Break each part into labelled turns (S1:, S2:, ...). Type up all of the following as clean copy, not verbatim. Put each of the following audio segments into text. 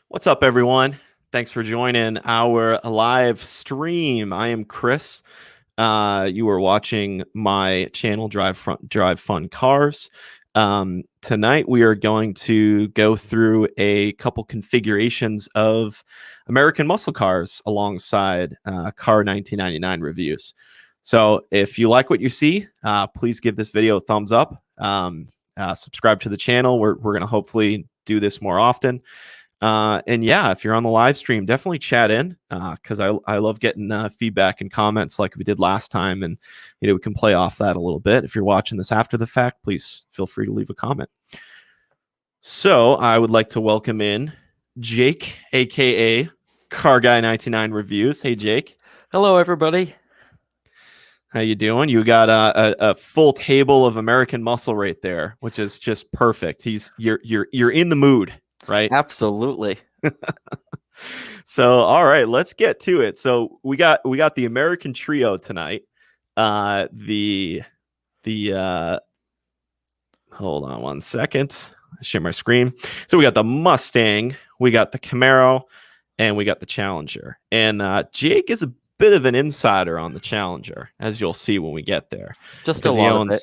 S1: What's up, everyone? Thanks for joining our live stream. I am Chris. You are watching my channel, Drive Fun Cars. Tonight, we are going to go through a couple configurations of American muscle cars alongside Car1999 reviews. So if you like what you see, please give this video a thumbs up. Subscribe to the channel. We're going to hopefully do this more often. And yeah, if you're on the live stream, definitely chat in because I love getting feedback and comments like we did last time. And, we can play off that a little bit. If you're watching this after the fact, please feel free to leave a comment. So I would like to welcome in Jake, a.k.a. Carguy1999 Reviews. Hey, Jake.
S2: Hello, everybody.
S1: How you doing? You got a full table of American muscle right there, which is just perfect. You're in the mood. Right.
S2: Absolutely.
S1: So, all right, let's get to it. So we got the American Trio tonight. The hold on one second. Share my screen. So we got the Mustang, we got the Camaro, and we got the Challenger. And Jake is a bit of an insider on the Challenger, as you'll see when we get there.
S2: Just a lot of it.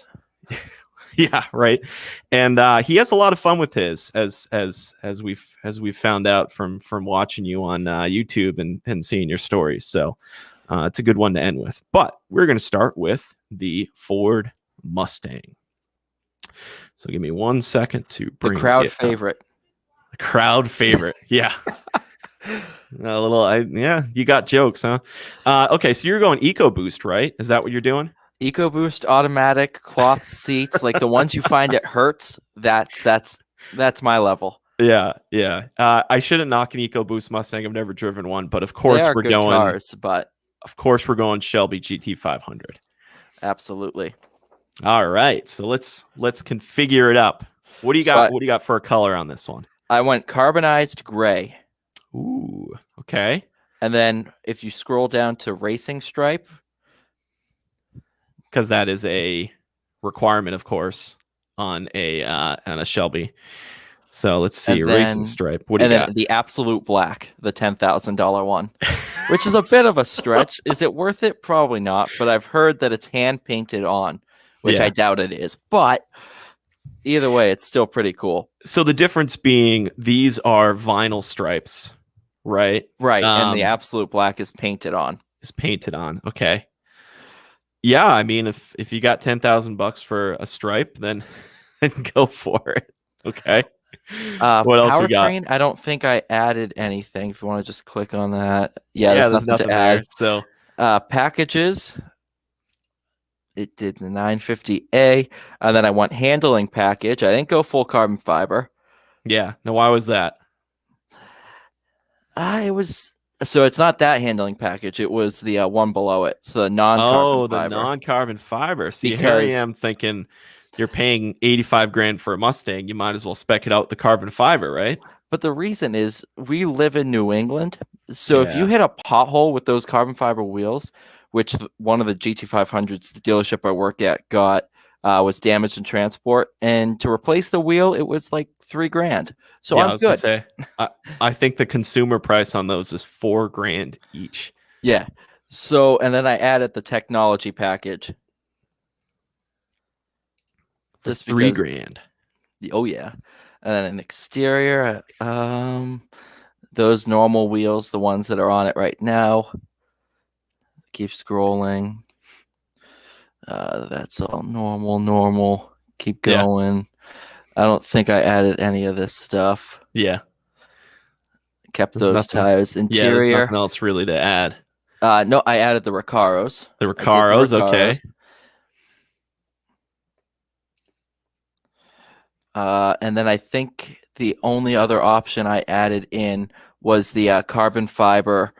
S1: Yeah, right. And he has a lot of fun with his, as we've found out from watching you on YouTube and seeing your stories. So it's a good one to end with. But we're going to start with the Ford Mustang. So give me 1 second to bring
S2: the crowd favorite.
S1: The crowd favorite. Yeah. A little. Yeah. You got jokes, huh? Okay. So you're going EcoBoost, right? Is that what you're doing?
S2: EcoBoost automatic cloth seats, like the ones you find at Hertz. That's my level.
S1: Yeah. I shouldn't knock an EcoBoost Mustang. I've never driven one, but of course we're going
S2: cars, but
S1: of course we're going Shelby GT500.
S2: Absolutely.
S1: All right, so let's configure it up. What do you got? What do you got for a color on this one?
S2: I went carbonized gray.
S1: Ooh, okay.
S2: And then if you scroll down to racing stripe,
S1: because that is a requirement, of course, on a Shelby. So let's see, racing stripe. What do you got?
S2: Then the absolute black, the $10,000 one, which is a bit of a stretch. Is it worth it? Probably not. But I've heard that it's hand painted on, which I doubt it is. But either way, it's still pretty cool.
S1: So the difference being these are vinyl stripes, right?
S2: Right, and the absolute black is painted on.
S1: Okay. Yeah, I mean, if you got $10,000 for a stripe, then go for it. Okay.
S2: What else we got? I don't think I added anything. If you want to just click on that, there's nothing to add.
S1: So
S2: packages, it did the 950A, and then I went handling package. I didn't go full carbon fiber.
S1: Yeah. Now, why was that?
S2: It was. So it's not that handling package. It was the one below it. So the non-carbon fiber.
S1: The non-carbon fiber. See, here I am thinking you're paying 85 grand for a Mustang. You might as well spec it out with the carbon fiber, right?
S2: But the reason is we live in New England. So if you hit a pothole with those carbon fiber wheels, which one of the GT500s, the dealership I work at, got was damaged in transport, and to replace the wheel, it was like $3 grand. So I'm good.
S1: Say, I think the consumer price on those is $4 grand each.
S2: Yeah. So, and then I added the technology package.
S1: Just $3 grand.
S2: Oh yeah. And then an exterior, those normal wheels, the ones that are on it right now. Keep scrolling. That's all normal. Keep going. Yeah. I don't think I added any of this stuff.
S1: Yeah.
S2: Kept those tires. Interior.
S1: Yeah, there's nothing else really to add.
S2: No, I added the Recaros.
S1: The Recaros, okay.
S2: And then I think the only other option I added in was the carbon fiber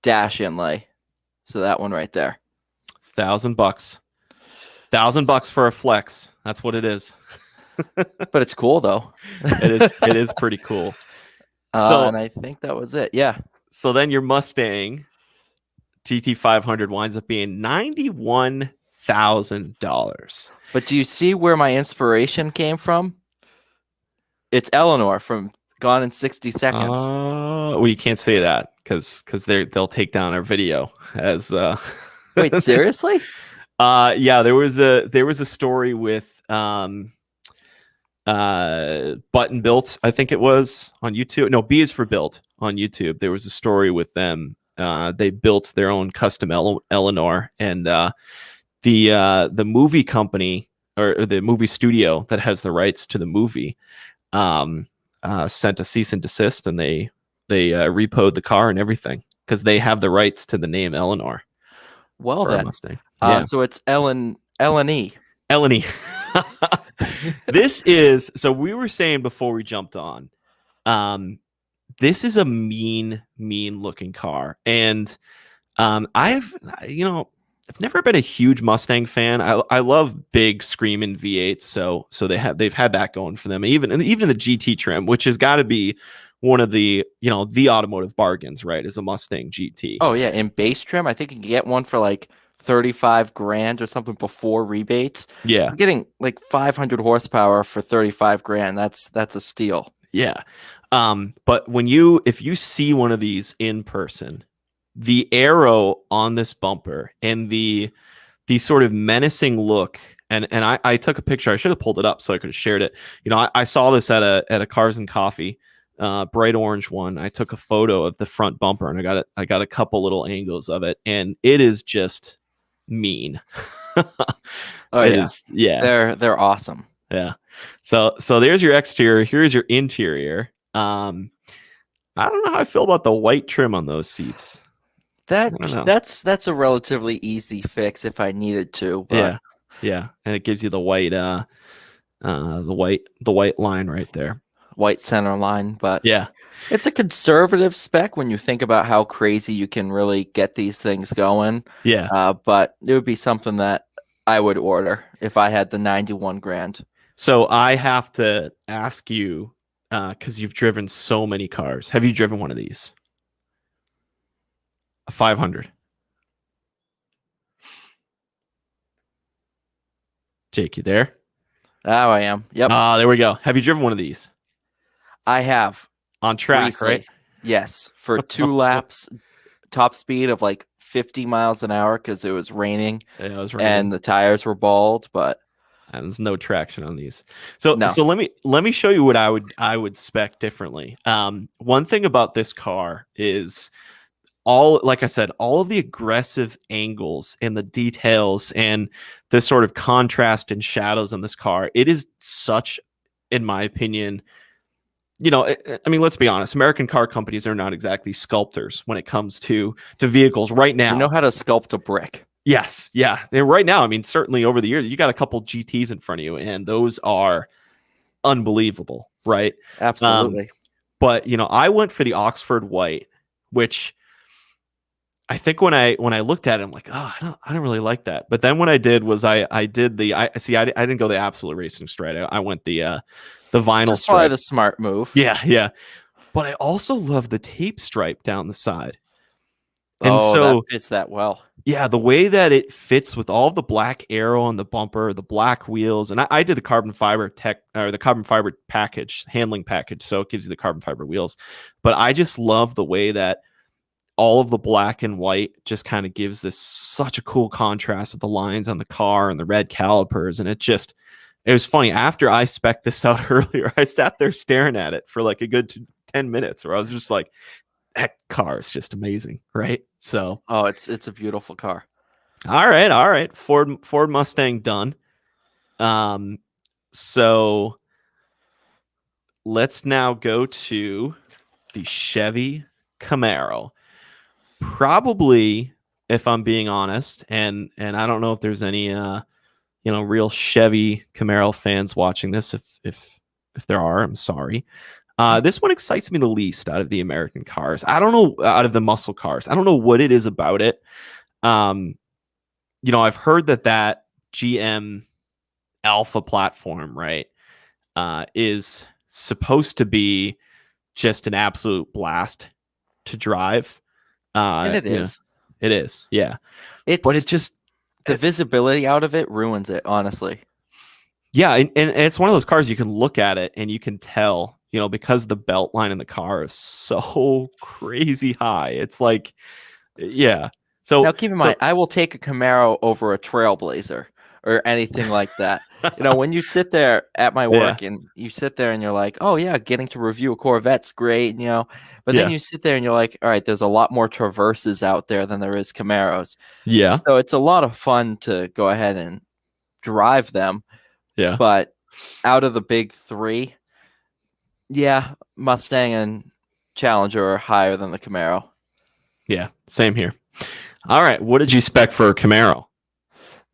S2: dash inlay. So that one right there.
S1: $1,000. $1,000 for a flex. That's what it is.
S2: But it's cool though.
S1: It is pretty cool.
S2: And I think that was it. Yeah.
S1: So then your Mustang GT500 winds up being $91,000.
S2: But do you see where my inspiration came from? It's Eleanor from gone in 60 seconds.
S1: Well, you can't say that because they'll take down our video as
S2: Wait, seriously?
S1: Yeah, there was a story with Button Built, I think it was, on YouTube. No, B is for Built on YouTube. There was a story with them. They built their own custom Eleanor, and the movie company or the movie studio that has the rights to the movie sent a cease and desist, and they repoed the car and everything because they have the rights to the name Eleanor.
S2: Well then,
S1: Mustang. Yeah.
S2: So it's Eleni.
S1: Eleni. This is, so we were saying before we jumped on, this is a mean looking car, and I've never been a huge Mustang fan. I love big screaming V8s, so they've had that going for them. Even the GT trim, which has got to be one of the the automotive bargains, right? Is a Mustang GT.
S2: Oh yeah, in base trim, I think you can get one for like 35 grand or something before rebates.
S1: Yeah,
S2: I'm getting like 500 horsepower for 35 grand. That's a steal.
S1: Yeah. But if you see one of these in person, the arrow on this bumper and the sort of menacing look, and I took a picture. I should have pulled it up so I could have shared it. I saw this at a Cars and Coffee, bright orange one. I took a photo of the front bumper, and I got a couple little angles of it, and it is just mean.
S2: They're awesome.
S1: Yeah. So there's your exterior. Here's your interior. I don't know how I feel about the white trim on those seats.
S2: That's a relatively easy fix if I needed to. But...
S1: Yeah, and it gives you the white line right there,
S2: white center line. But
S1: yeah,
S2: it's a conservative spec when you think about how crazy you can really get these things going.
S1: Yeah,
S2: but it would be something that I would order if I had the 91 grand.
S1: So I have to ask you, because you've driven so many cars. Have you driven one of these? A 500. Jake, you there?
S2: Oh, I am. Yep.
S1: There we go. Have you driven one of these?
S2: I have.
S1: On track, briefly. Right?
S2: Yes. For 2 laps, top speed of like 50 miles an hour because it was raining.
S1: Yeah, it was raining.
S2: And the tires were bald, but
S1: and there's no traction on these. So let me show you what I would spec differently. One thing about this car is like I said, all of the aggressive angles and the details and the sort of contrast and shadows on this car. It is such, in my opinion, I mean, let's be honest. American car companies are not exactly sculptors when it comes to vehicles right now.
S2: You know how to sculpt a brick.
S1: Yes. Yeah. And right now, I mean, certainly over the years, you got a couple GTs in front of you, and those are unbelievable, right?
S2: Absolutely.
S1: But, I went for the Oxford white, which I think when I looked at it, I'm like, oh, I don't really like that. But then what I did was I didn't go the absolute racing stripe. I went the vinyl stripe.
S2: Probably the smart move.
S1: Yeah. But I also love the tape stripe down the side.
S2: And so that fits that well.
S1: Yeah, the way that it fits with all the black arrow on the bumper, the black wheels, and I did the carbon fiber package, handling package, so it gives you the carbon fiber wheels. But I just love the way that all of the black and white just kind of gives this such a cool contrast with the lines on the car and the red calipers, and it was funny. After I spec'd this out earlier, I sat there staring at it for like a good 10 minutes, where I was just like, that car is just amazing, right? So,
S2: it's a beautiful car.
S1: All right. Ford Mustang done. So let's now go to the Chevy Camaro. Probably, if I'm being honest, and I don't know if there's any real Chevy Camaro fans watching this. If there are, I'm sorry. This one excites me the least out of the American cars. I don't know, out of the muscle cars. I don't know what it is about it. I've heard that GM Alpha platform, right, is supposed to be just an absolute blast to drive.
S2: And it is.
S1: It is, yeah. The
S2: visibility out of it ruins it, honestly.
S1: Yeah, and it's one of those cars you can look at it and you can tell, because the belt line in the car is so crazy high. It's like, yeah. So
S2: now keep in mind, I will take a Camaro over a Trailblazer or anything like that. When you sit there at my work and you sit there and you're like, oh yeah, getting to review a Corvette's great, but then you sit there and you're like, all right, there's a lot more Traverses out there than there is Camaros.
S1: Yeah.
S2: So it's a lot of fun to go ahead and drive them.
S1: Yeah.
S2: But out of the big three, yeah, Mustang and Challenger are higher than the Camaro.
S1: Yeah, same here. All right, what did you spec for a Camaro?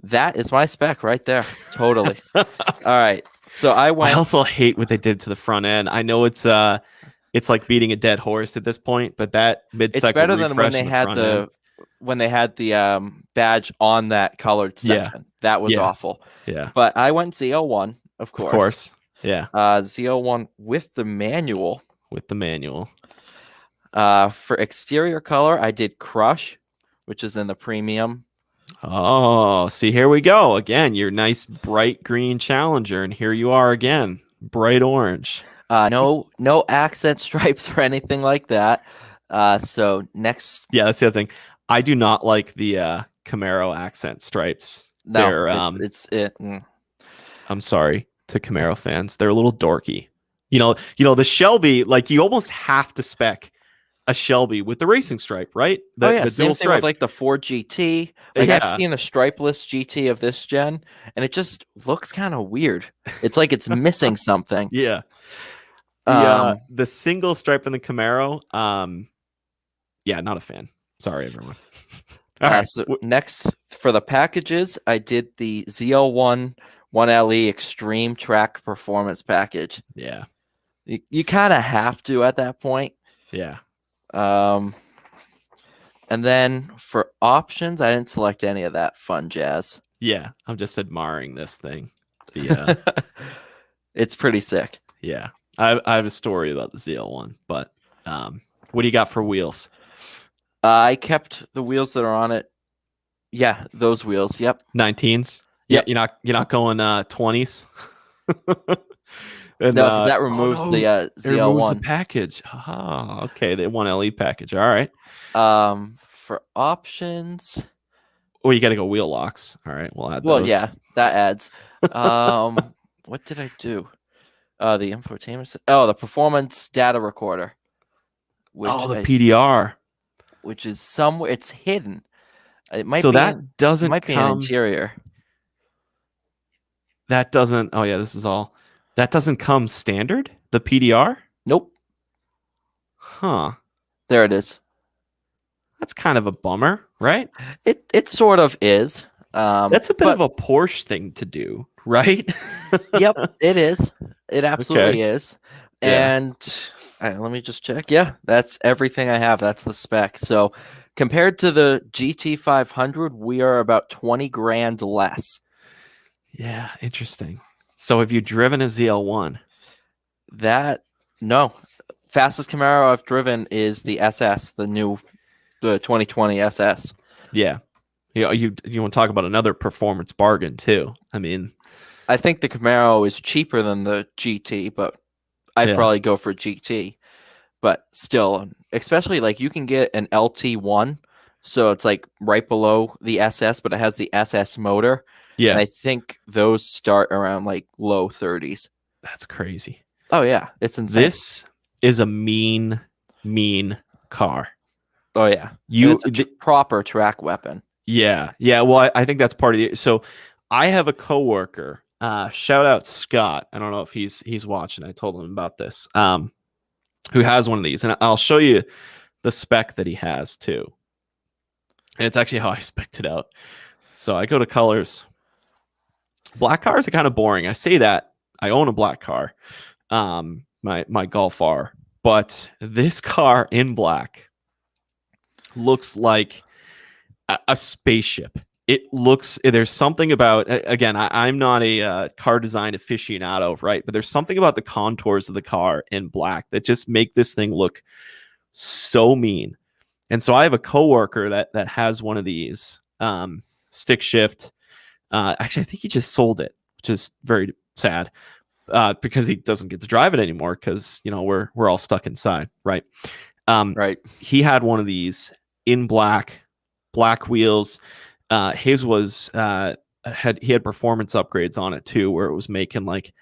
S2: That is my spec right there. Totally. All right. So I
S1: also hate what they did to the front end. I know it's like beating a dead horse at this point, but that mid-cycle
S2: it's better than when they had the badge on that colored section. That was awful.
S1: Yeah.
S2: But I went ZL1, of course.
S1: Of course. Yeah.
S2: ZL1 with the manual. For exterior color, I did Crush, which is in the premium.
S1: Oh, see, here we go again. Your nice bright green Challenger, and here you are again, bright orange.
S2: No accent stripes or anything like that. So next,
S1: yeah, that's the other thing. I do not like the Camaro accent stripes.
S2: No,
S1: I'm sorry to Camaro fans. They're a little dorky. The Shelby, like you almost have to spec a Shelby with the racing stripe, right?
S2: The same thing with like the Ford GT. Like I've seen a stripeless GT of this gen, and it just looks kind of weird. It's like it's missing something.
S1: Yeah. The single stripe in the Camaro, not a fan. Sorry, everyone.
S2: All right. So next for the packages, I did the ZL1 1LE Extreme Track Performance package.
S1: Yeah.
S2: You kind of have to at that point.
S1: Yeah.
S2: And then for options, I didn't select any of that fun jazz.
S1: Yeah, I'm just admiring this thing.
S2: It's pretty sick.
S1: Yeah, I have a story about the ZL1, but what do you got for wheels?
S2: I kept the wheels that are on it. Yeah, those wheels. Yep.
S1: 19s.
S2: Yep.
S1: Yeah, you're not going 20s.
S2: And, no, because that removes the ZL1
S1: removes the package. Ah, okay, the 1LE package. All right.
S2: For options,
S1: you got to go wheel locks. All right, we'll add those.
S2: Well, yeah, that adds. What did I do? The infotainment. The performance data recorder.
S1: The PDR,
S2: which is somewhere. It's hidden. It might.
S1: So
S2: be
S1: that doesn't.
S2: It might be an interior.
S1: That doesn't. Oh yeah, this is all. That doesn't come standard? The PDR?
S2: Nope.
S1: Huh.
S2: There it is.
S1: That's kind of a bummer, right?
S2: It sort of is.
S1: That's a bit of a Porsche thing to do, right?
S2: Yep, it is. It absolutely is.
S1: Yeah.
S2: And let me just check. Yeah, that's everything I have. That's the spec. So compared to the GT500, we are about 20 grand less.
S1: Yeah, interesting. So have you driven a ZL1?
S2: No. Fastest Camaro I've driven is the SS, the 2020 SS.
S1: Yeah. You want to talk about another performance bargain too. I mean,
S2: I think the Camaro is cheaper than the GT, but I'd probably go for GT. But still, especially like you can get an LT1, so it's like right below the SS, but it has the SS motor.
S1: Yeah.
S2: And I think those start around like low 30s.
S1: That's crazy.
S2: Oh, yeah. It's insane.
S1: This is a mean car.
S2: Oh, yeah. It's a proper track weapon.
S1: Yeah. Yeah. Well, I think that's part of it. So I have a coworker, shout out Scott. I don't know if he's watching. I told him about this, who has one of these. And I'll show you the spec that he has too. And it's actually how I spec'd it out. So I go to colors. Black cars are kind of boring. I say that. I own a black car, my Golf R. But this car in black looks like a spaceship. There's something about, again, I'm not a car design aficionado, right? But there's something about the contours of the car in black that just make this thing look so mean. And so I have a coworker that has one of these stick shift. Actually, I think he just sold it, which is very sad. because he doesn't get to drive it anymore because we're all stuck inside, right?
S2: Right.
S1: He had one of these in black wheels. His was he had performance upgrades on it too, where it was making like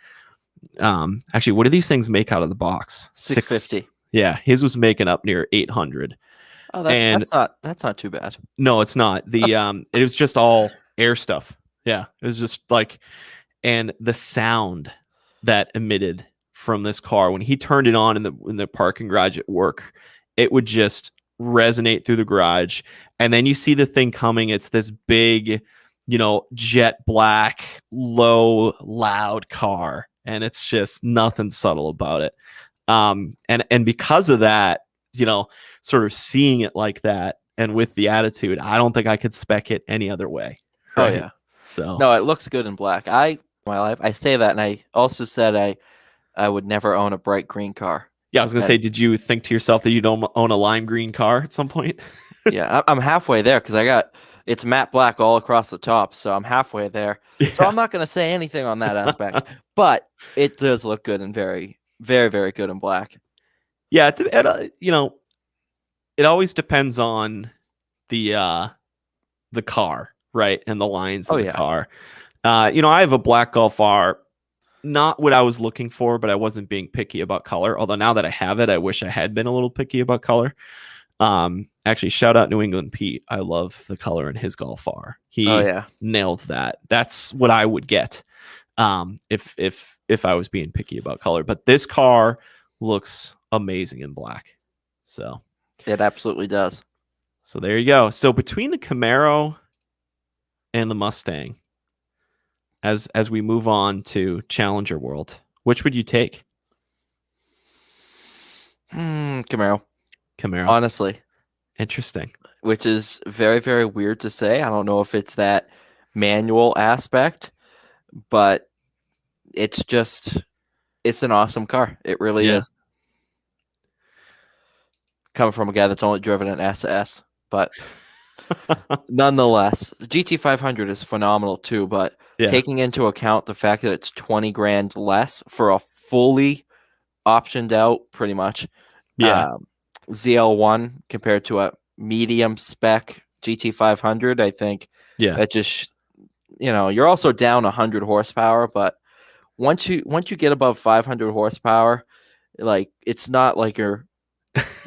S1: actually, what do these things make out of the box?
S2: 650.
S1: Yeah, his was making up near 800.
S2: Oh,
S1: And
S2: that's not too bad.
S1: no, it's not. The it was just all air stuff. Yeah, it was just like, and the sound that emitted from this car when he turned it on in the parking garage at work, it would just resonate through the garage. And then you see the thing coming. It's this big, jet black, low, loud car, and it's just nothing subtle about it. And because of that, sort of seeing it like that and with the attitude, I don't think I could spec it any other way.
S2: Right? Oh yeah.
S1: So
S2: no, it looks good in black. I say that, and I also said I would never own a bright green car.
S1: Yeah, I was gonna say, did you think to yourself that you don't own a lime green car at some point?
S2: Yeah, I'm halfway there because it's matte black all across the top, so I'm halfway there. Yeah. So I'm not gonna say anything on that aspect, but it does look good and very, very, very good in black.
S1: Yeah, it always depends on the car, right, and the lines of the car. I have a black Golf R. Not what I was looking for, but I wasn't being picky about color. Although now that I have it, I wish I had been a little picky about color. Actually, shout out New England Pete. I love the color in his Golf R. He nailed that. That's what I would get if I was being picky about color. But this car looks amazing in black. So
S2: it absolutely does.
S1: So there you go. So between the Camaro and the Mustang, as we move on to Challenger World, which would you take?
S2: Camaro.
S1: Honestly. Interesting.
S2: Which is very, very weird to say. I don't know if it's that manual aspect, but it's an awesome car. It really is. Coming from a guy that's only driven an SS, but nonetheless, the GT500 is phenomenal too, but taking into account the fact that it's 20 grand less for a fully optioned out, pretty much, ZL1 compared to a medium spec GT500, I think that just, you're also down 100 horsepower, but once you get above 500 horsepower, like, it's not like you're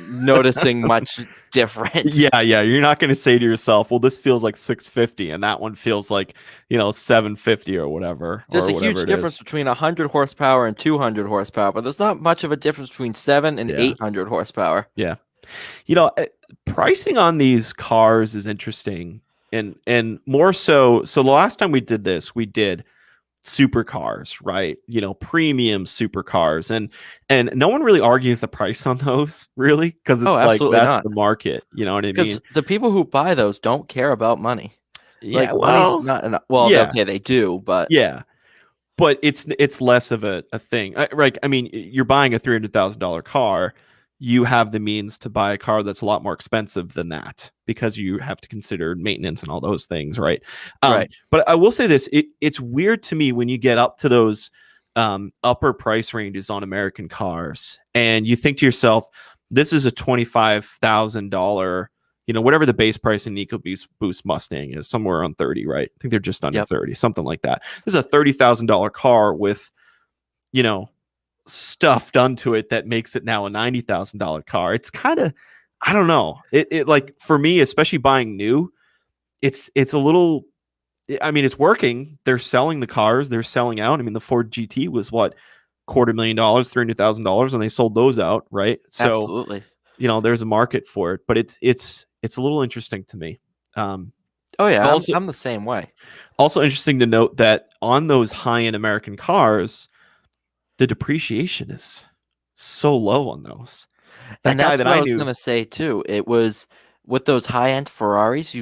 S2: noticing much difference.
S1: Yeah, you're not going to say to yourself, well, this feels like 650 and that one feels like 750 or whatever.
S2: There's a huge difference between 100 horsepower and 200 horsepower, but there's not much of a difference between 7 and 800 horsepower.
S1: Yeah. Pricing on these cars is interesting, and more so the last time we did this, we did supercars, right? Premium supercars, and no one really argues the price on those, really, because it's like that's the market. You know what I mean?
S2: Because the people who buy those don't care about money. Yeah, money's not enough. Well, okay, they do, but
S1: but it's less of a thing, right? I mean, you're buying a $300,000 car. You have the means to buy a car that's a lot more expensive than that because you have to consider maintenance and all those things, right?
S2: Right.
S1: But I will say this, it's weird to me when you get up to those upper price ranges on American cars and you think to yourself, this is a $25,000, whatever the base price in EcoBoost Mustang is, somewhere around 30, right? I think they're just under 30, something like that. This is a $30,000 car with, stuff done to it that makes it now a $90,000 car. It's kind of, I don't know. It like, for me, especially buying new, it's a little, I mean, it's working. They're selling the cars. They're selling out. I mean, the Ford GT was what, $250,000, $300,000 and they sold those out, right? So
S2: absolutely,
S1: there's a market for it, but it's a little interesting to me.
S2: I'm the same way.
S1: Also interesting to note that on those high-end American cars, the depreciation is so low on those.
S2: And that's what I was going to say too. It was with those high-end Ferraris,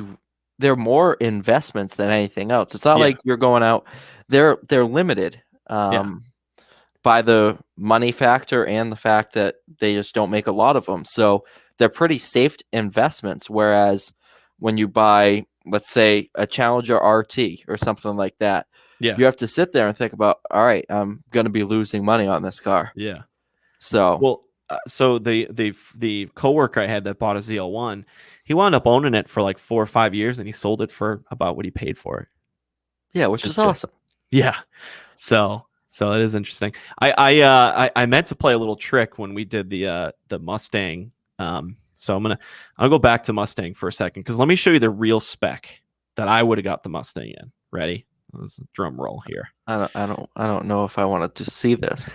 S2: they're more investments than anything else. It's not like you're going out. They're limited by the money factor and the fact that they just don't make a lot of them. So they're pretty safe investments. Whereas when you buy, let's say, a Challenger RT or something like that,
S1: Yeah.
S2: You have to sit there and think about, all right, I'm going to be losing money on this car.
S1: Yeah.
S2: So,
S1: well, so the coworker I had that bought a ZL1, he wound up owning it for like 4 or 5 years, and he sold it for about what he paid for it.
S2: yeah, which is awesome.
S1: Yeah. So it is interesting. I meant to play a little trick when we did the Mustang. So I'll go back to Mustang for a second, because let me show you the real spec that I would have got the Mustang in. Ready? Let's drum roll here.
S2: I don't know if I want to just see this.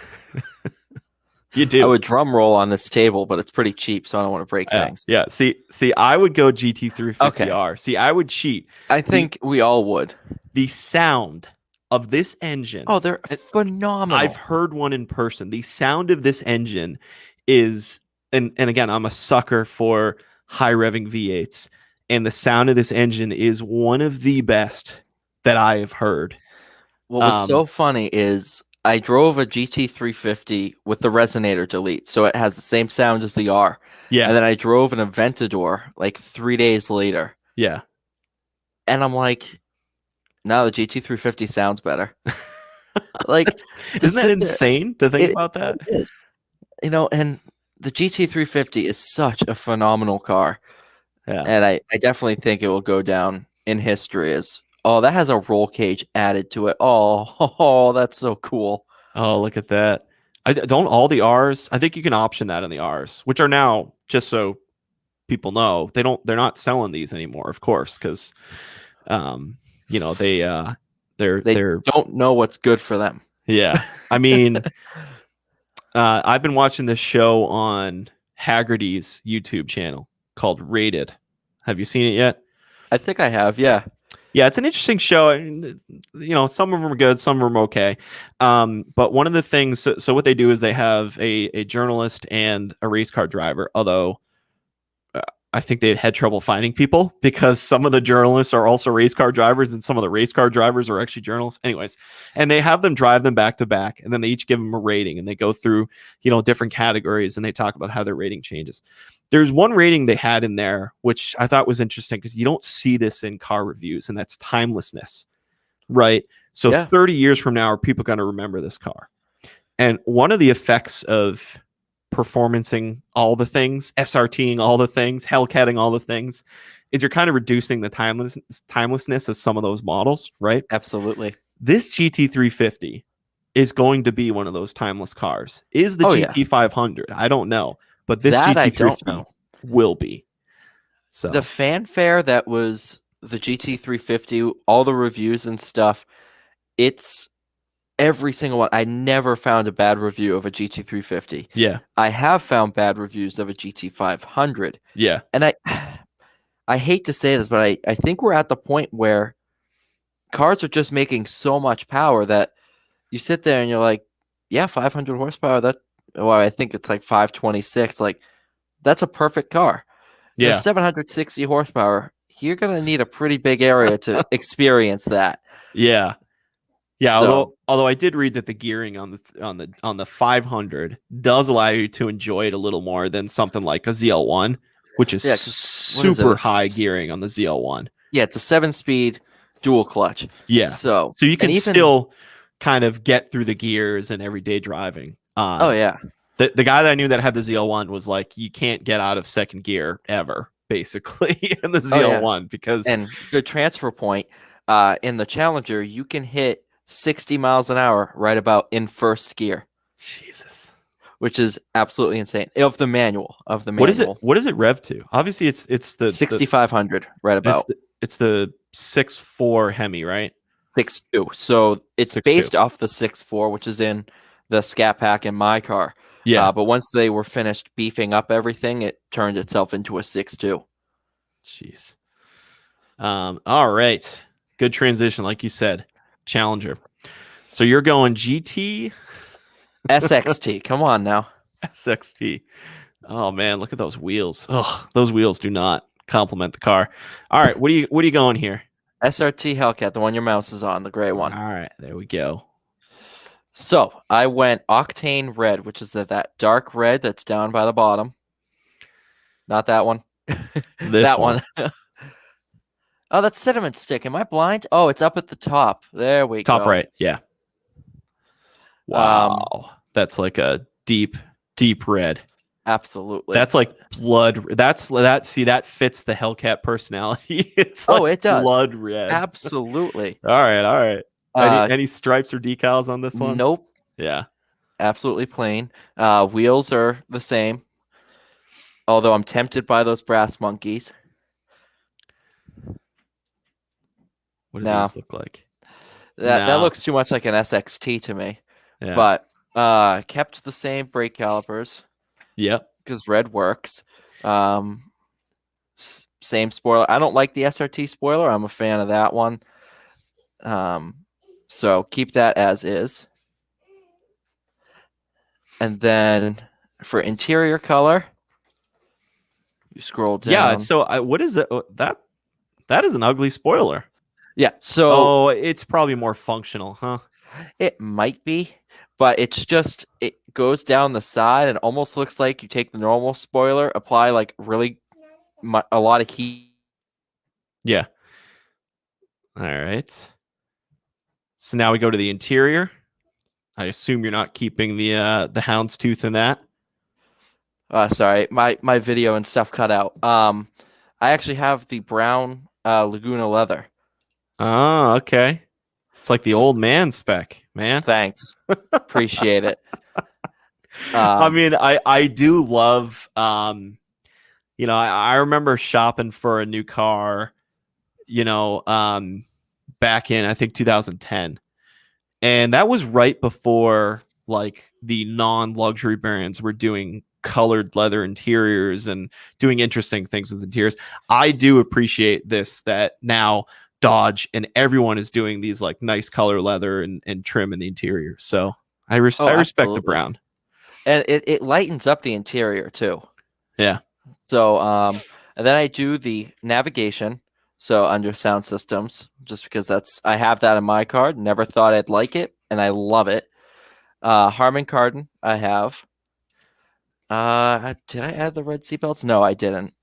S1: You do.
S2: I would drum roll on this table, but it's pretty cheap, so I don't want to break things.
S1: Yeah. See, I would go GT350R.
S2: Okay.
S1: See, I would cheat.
S2: I think we all would.
S1: The sound of this engine.
S2: Oh, they're phenomenal.
S1: I've heard one in person. The sound of this engine is, and again, I'm a sucker for high revving V8s, and the sound of this engine is one of the best that I have heard.
S2: What was so funny is I drove a GT350 with the resonator delete, so it has the same sound as the R.
S1: Yeah.
S2: And then I drove an Aventador like 3 days later.
S1: Yeah.
S2: And I'm like, now the GT350 sounds better. Like,
S1: isn't that insane to think about that?
S2: It is. You know, and the GT350 is such a phenomenal car.
S1: Yeah.
S2: And I definitely think it will go down in history as, oh, that has a roll cage added to it. Oh, that's so cool.
S1: Oh, look at that. Don't all the R's, I think you can option that on the R's, which are now, just so people know, they're not selling these anymore, of course, because you know, they
S2: don't know what's good for them.
S1: Yeah. I mean, I've been watching this show on Haggerty's YouTube channel called Rated. Have you seen it yet?
S2: I think I have, yeah.
S1: Yeah, it's an interesting show. You know, some of them are good, some of them are okay. But one of the things, so what they do is they have a journalist and a race car driver, although I think they had trouble finding people because some of the journalists are also race car drivers and some of the race car drivers are actually journalists. Anyways, and they have them drive them back to back, and then they each give them a rating, and they go through, you know, different categories, and they talk about how their rating changes. There's one rating they had in there, which I thought was interesting because you don't see this in car reviews, and that's timelessness, right? So yeah. 30 years from now, are people going to remember this car? And one of the effects of performancing all the things, SRTing all the things, Hellcating all the things, is you're kind of reducing the timelessness of some of those models, right?
S2: Absolutely.
S1: This GT350 is going to be one of those timeless cars. Is the GT500? I don't know, but this GT350 will be. So
S2: the fanfare that was the GT350, all the reviews and stuff, it's every single one. I never found a bad review of a GT350.
S1: Yeah.
S2: I have found bad reviews of a GT500.
S1: Yeah.
S2: And I hate to say this, but I think we're at the point where cars are just making so much power that you sit there and you're like, yeah, 500 horsepower. I think it's like 526. Like, that's a perfect car.
S1: Yeah.
S2: You know, 760 horsepower. You're going to need a pretty big area to experience that.
S1: Yeah. Yeah,
S2: so,
S1: although I did read that the gearing on the 500 does allow you to enjoy it a little more than something like a ZL1, which is super high gearing on the ZL1.
S2: Yeah, it's a 7-speed dual clutch.
S1: Yeah,
S2: so
S1: you can still kind of get through the gears and everyday driving.
S2: Oh yeah,
S1: the guy that I knew that had the ZL1 was like, you can't get out of second gear ever, basically, in the ZL1 because
S2: and good transfer point. In the Challenger, you can hit 60 miles an hour right about in first gear.
S1: Jesus.
S2: Which is absolutely insane. Of the manual.
S1: What is it rev to? Obviously it's the
S2: 6,500 right about.
S1: It's the 6.4 Hemi, right?
S2: 6.2. So it's
S1: 6.2.
S2: based off the 6.4, which is in the Scat Pack in my car.
S1: Yeah.
S2: But once they were finished beefing up everything, it turned itself into a 6.2.
S1: Jeez. All right. Good transition, like you said. Challenger. So you're going GT
S2: SXT. Come on now.
S1: SXT. Oh man, look at those wheels. Oh, those wheels do not complement the car. All right, what are you going here?
S2: SRT Hellcat, the one your mouse is on, the gray one.
S1: All right, there we go.
S2: So I went Octane Red, which is that dark red that's down by the bottom. Not that one.
S1: This
S2: that one. Oh, that's cinnamon stick. Am I blind? Oh, it's up at the top. There we go.
S1: Top right. Yeah. Wow. That's like a deep, deep red.
S2: Absolutely.
S1: That's like blood. See, that fits the Hellcat personality. It's like
S2: it does.
S1: blood red.
S2: Absolutely.
S1: All right. Any stripes or decals on this one?
S2: Nope.
S1: Yeah.
S2: Absolutely plain. Wheels are the same. Although I'm tempted by those brass monkeys.
S1: What do these look like?
S2: That looks too much like an SXT to me.
S1: Yeah.
S2: But kept the same brake calipers.
S1: Yep.
S2: Because red works. Same spoiler. I don't like the SRT spoiler. I'm a fan of that one. So keep that as is. And then for interior color, you scroll down.
S1: Yeah. So what is it? That is an ugly spoiler.
S2: Yeah. So
S1: it's probably more functional, huh?
S2: It might be, but it's just it goes down the side and almost looks like you take the normal spoiler, apply like really a lot of heat.
S1: Yeah. All right. So now we go to the interior. I assume you're not keeping the houndstooth in that.
S2: Sorry, my video and stuff cut out. I actually have the brown Laguna leather.
S1: Oh, okay. It's like the old man spec, man.
S2: Thanks. Appreciate it.
S1: I mean, I do love, I remember shopping for a new car, back in, I think 2010. And that was right before like the non-luxury brands were doing colored leather interiors and doing interesting things with interiors. I do appreciate this, that now Dodge and everyone is doing these like nice color leather and trim in the interior. So I respect the brown.
S2: And it lightens up the interior too.
S1: Yeah.
S2: So and then I do the navigation. So under sound systems, just because I have that in my card. Never thought I'd like it, and I love it. Harman Kardon, I have. Did I add the red seatbelts? No, I didn't.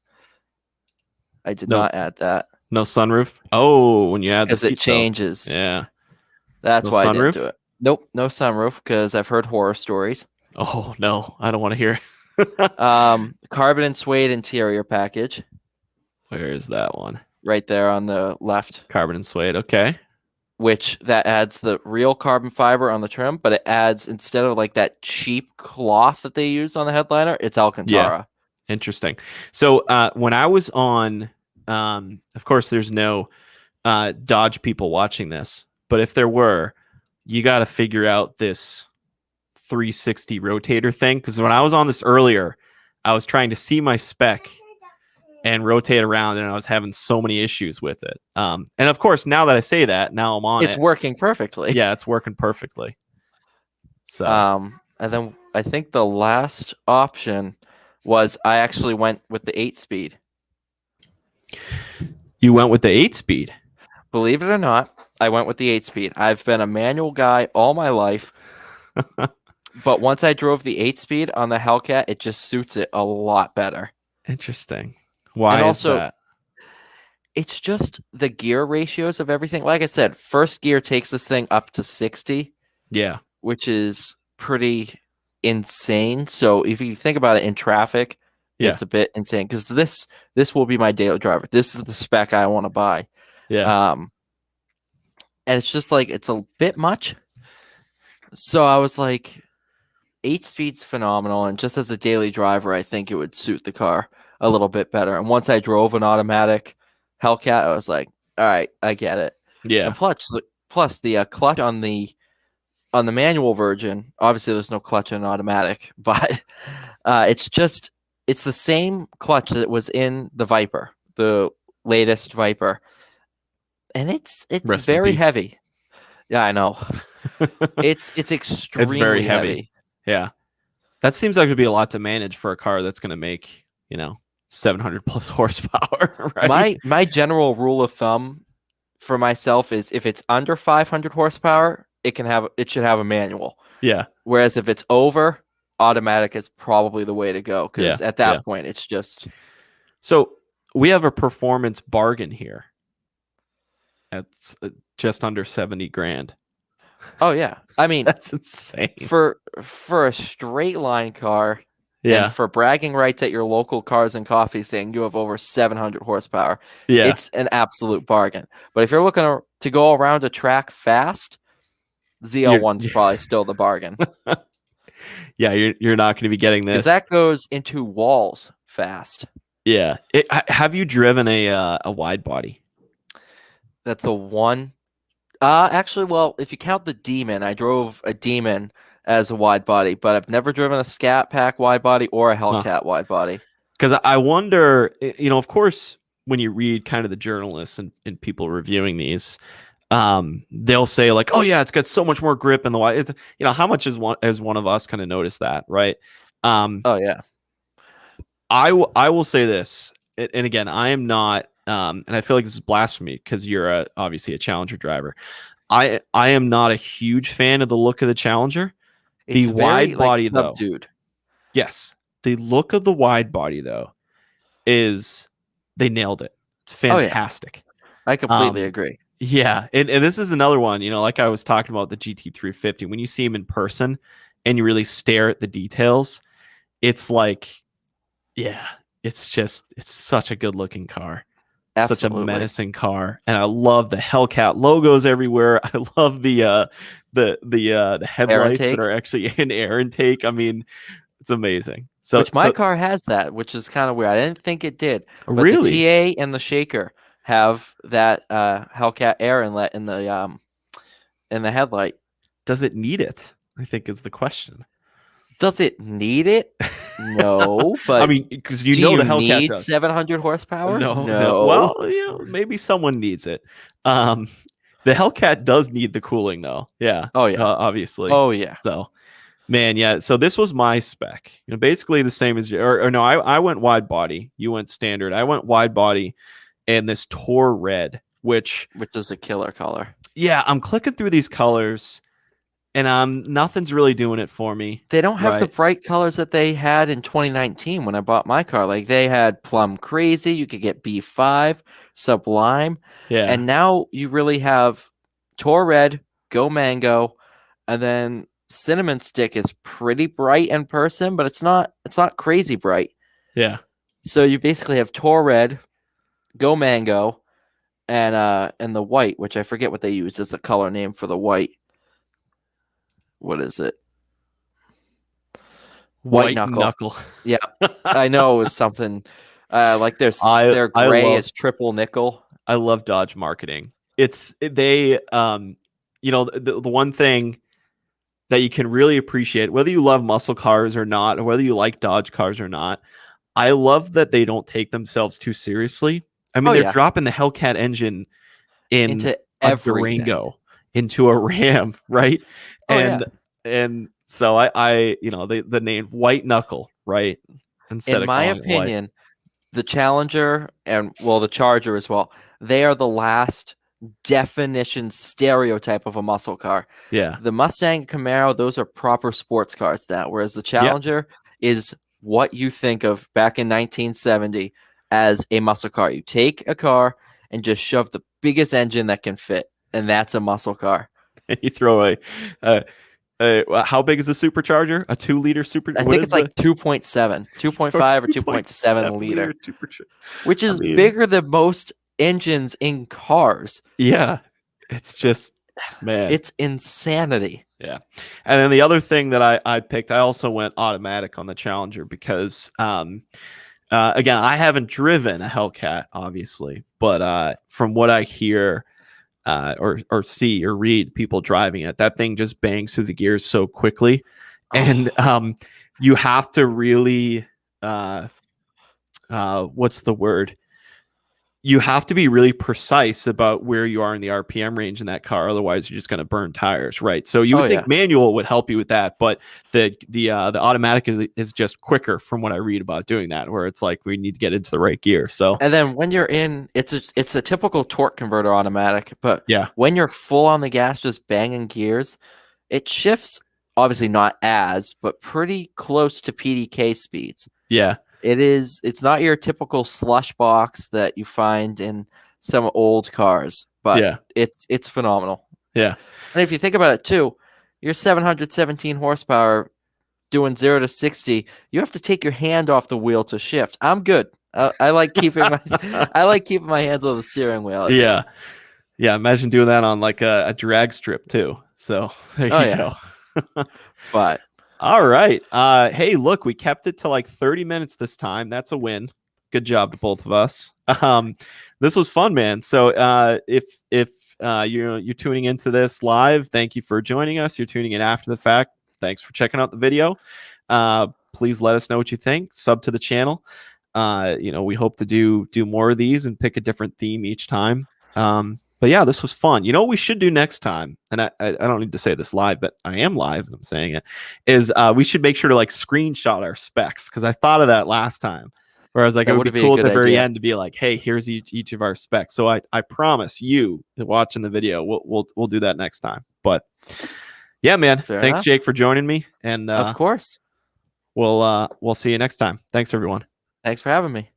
S2: I did not add that.
S1: No sunroof? Oh, when you add the
S2: because it changes.
S1: Yeah.
S2: That's
S1: no
S2: why
S1: sunroof?
S2: I didn't do it. Nope, no sunroof because I've heard horror stories.
S1: Oh, no. I don't want to hear.
S2: Carbon and suede interior package.
S1: Where is that one?
S2: Right there on the left.
S1: Carbon and suede. Okay.
S2: Which that adds the real carbon fiber on the trim, but it adds, instead of like that cheap cloth that they use on the headliner, it's Alcantara.
S1: Yeah. Interesting. So when I was on, of course, there's no Dodge people watching this, but if there were, you got to figure out this 360 rotator thing. Because when I was on this earlier, I was trying to see my spec and rotate around, and I was having so many issues with it. And of course, now that I say that, now I'm on it.
S2: It's working perfectly.
S1: Yeah, it's working perfectly. So,
S2: and then I think the last option was I actually went with the 8-speed.
S1: You went with the 8-speed?
S2: Believe it or not, I went with the 8-speed. I've been a manual guy all my life. But once I drove the 8-speed on the Hellcat, it just suits it a lot better.
S1: Interesting. Why is that?
S2: It's just the gear ratios of everything. Like I said, first gear takes this thing up to 60.
S1: Yeah.
S2: Which is pretty insane. So if you think about it in traffic, it's a bit insane. Because this will be my daily driver. This is the spec I want to buy.
S1: Yeah.
S2: And it's just like, it's a bit much. So I was like, 8-speed's phenomenal. And just as a daily driver, I think it would suit the car a little bit better. And once I drove an automatic Hellcat, I was like, all right, I get it.
S1: Yeah.
S2: And plus the clutch on the manual version, obviously there's no clutch in an automatic, but it's the same clutch that was in the Viper, the latest Viper. And it's very heavy. Yeah, I know. It's extremely
S1: it's very heavy. Yeah. That seems like it'd be a lot to manage for a car that's going to make, 700 plus horsepower, right?
S2: My general rule of thumb for myself is if it's under 500 horsepower, it should have a manual.
S1: Yeah.
S2: Whereas if it's over, automatic is probably the way to go, because at that point it's just.
S1: So we have a performance bargain here. at just under 70 grand.
S2: Oh yeah, I mean
S1: That's insane.
S2: For a straight line car,
S1: Yeah.
S2: and for bragging rights at your local Cars and Coffee saying you have over 700 horsepower,
S1: Yeah.
S2: it's an absolute bargain. But if you're looking to go around a track fast, ZL1's probably still the bargain.
S1: Yeah, you're not going to be getting this.
S2: Because that goes into walls fast.
S1: Yeah. Have you driven a wide body?
S2: That's the one. Actually, well, if you count the Demon, I drove a Demon as a wide body, but I've never driven a Scat Pack wide body or a Hellcat wide body.
S1: Because I wonder, of course, when you read kind of the journalists and people reviewing these, they'll say like, oh yeah, it's got so much more grip in the wide. How much is one of us kind of notice that, right?
S2: Oh yeah.
S1: I will say this, and again, I am not, and I feel like this is blasphemy because you're obviously a Challenger driver. I am not a huge fan of the look of the Challenger.
S2: It's
S1: the wide body though,
S2: dude.
S1: Yes, the look of the wide body though is they nailed it. It's fantastic.
S2: Oh, yeah. I completely agree.
S1: Yeah, and this is another one. Like I was talking about the GT350. When you see him in person and you really stare at the details, it's like, yeah, it's such a good looking car.
S2: Absolutely.
S1: Such a menacing car, and I love the Hellcat logos everywhere. I love the headlights that are actually in air intake. I mean, it's amazing.
S2: Which my car has that, which is kind of weird. I didn't think it did. But
S1: really?
S2: the TA and the Shaker have that Hellcat air inlet in the headlight.
S1: Does it need it? I think is the question.
S2: Does it need it? No, but
S1: I mean, because the Hellcat
S2: need
S1: does.
S2: 700 horsepower.
S1: No. Well, maybe someone needs it. The Hellcat does need the cooling, though. Yeah.
S2: Oh yeah.
S1: Obviously.
S2: Oh yeah.
S1: So, man, yeah. So this was my spec. Basically the same as or no. I went wide body. You went standard. I went wide body, and this Tor Red, which
S2: is a killer color.
S1: Yeah, I'm clicking through these colors. And nothing's really doing it for me.
S2: They don't have the bright colors that they had in 2019 when I bought my car. Like they had Plum Crazy, you could get B5, Sublime.
S1: Yeah.
S2: And now you really have Tor Red, Go Mango, and then Cinnamon Stick is pretty bright in person, but it's not crazy bright.
S1: Yeah.
S2: So you basically have Tor Red, Go Mango, and the white, which I forget what they use as a color name for the white. What is it? White knuckle. Yeah, I know it was something like their gray is triple nickel.
S1: I love Dodge marketing. The one thing that you can really appreciate, whether you love muscle cars or not, or whether you like Dodge cars or not, I love that they don't take themselves too seriously. I mean, they're dropping the Hellcat engine into a Durango, into a Ram, right? And so I the name White Knuckle, right?
S2: In my opinion, the Challenger and the Charger as well, they are the last definition stereotype of a muscle car.
S1: Yeah.
S2: The Mustang, Camaro, those are proper sports cars now, whereas the Challenger is what you think of back in 1970 as a muscle car. You take a car and just shove the biggest engine that can fit, and that's a muscle car.
S1: You throw how big is the supercharger? A 2-liter super?
S2: I think it's like 2.7, 2.5 or 2.7 liter, which is bigger than most engines in cars.
S1: Yeah, it's just, man,
S2: it's insanity.
S1: Yeah, and then the other thing that I picked, I also went automatic on the Challenger because, again, I haven't driven a Hellcat, obviously, but from what I hear. Or see or read people driving it, that thing just bangs through the gears so quickly, and you have to really what's the word? You have to be really precise about where you are in the RPM range in that car, otherwise you're just going to burn tires, right? So you would think manual would help you with that, but the automatic is just quicker from what I read about doing that, where it's like we need to get into the right gear. So
S2: and then when you're in, it's a typical torque converter automatic, but when you're full on the gas, just banging gears, it shifts. Obviously not but pretty close to PDK speeds.
S1: Yeah.
S2: It's not your typical slush box that you find in some old cars. but it's phenomenal.
S1: Yeah.
S2: And if you think about it too, you're 717 horsepower doing 0 to 60. You have to take your hand off the wheel to shift. I'm good. I like keeping my hands on the steering wheel.
S1: Yeah. Yeah. Imagine doing that on like a drag strip too. So there you go.
S2: But
S1: all right. Hey, look, we kept it to like 30 minutes this time. That's a win. Good job to both of us. This was fun, man. So if you're tuning into this live, thank you for joining us. You're tuning in after the fact. Thanks for checking out the video. Please let us know what you think. Sub to the channel. We hope to do more of these and pick a different theme each time. But yeah, this was fun. You know what we should do next time, and I don't need to say this live, but I am live and I'm saying it, is we should make sure to like screenshot our specs, because I thought of that last time. Where I was like, it would be cool at the very end to be like, hey, here's each of our specs. So I promise you watching the video, we'll do that next time. But yeah, man, thanks, Jake, for joining me. And
S2: of course,
S1: we'll see you next time. Thanks, everyone.
S2: Thanks for having me.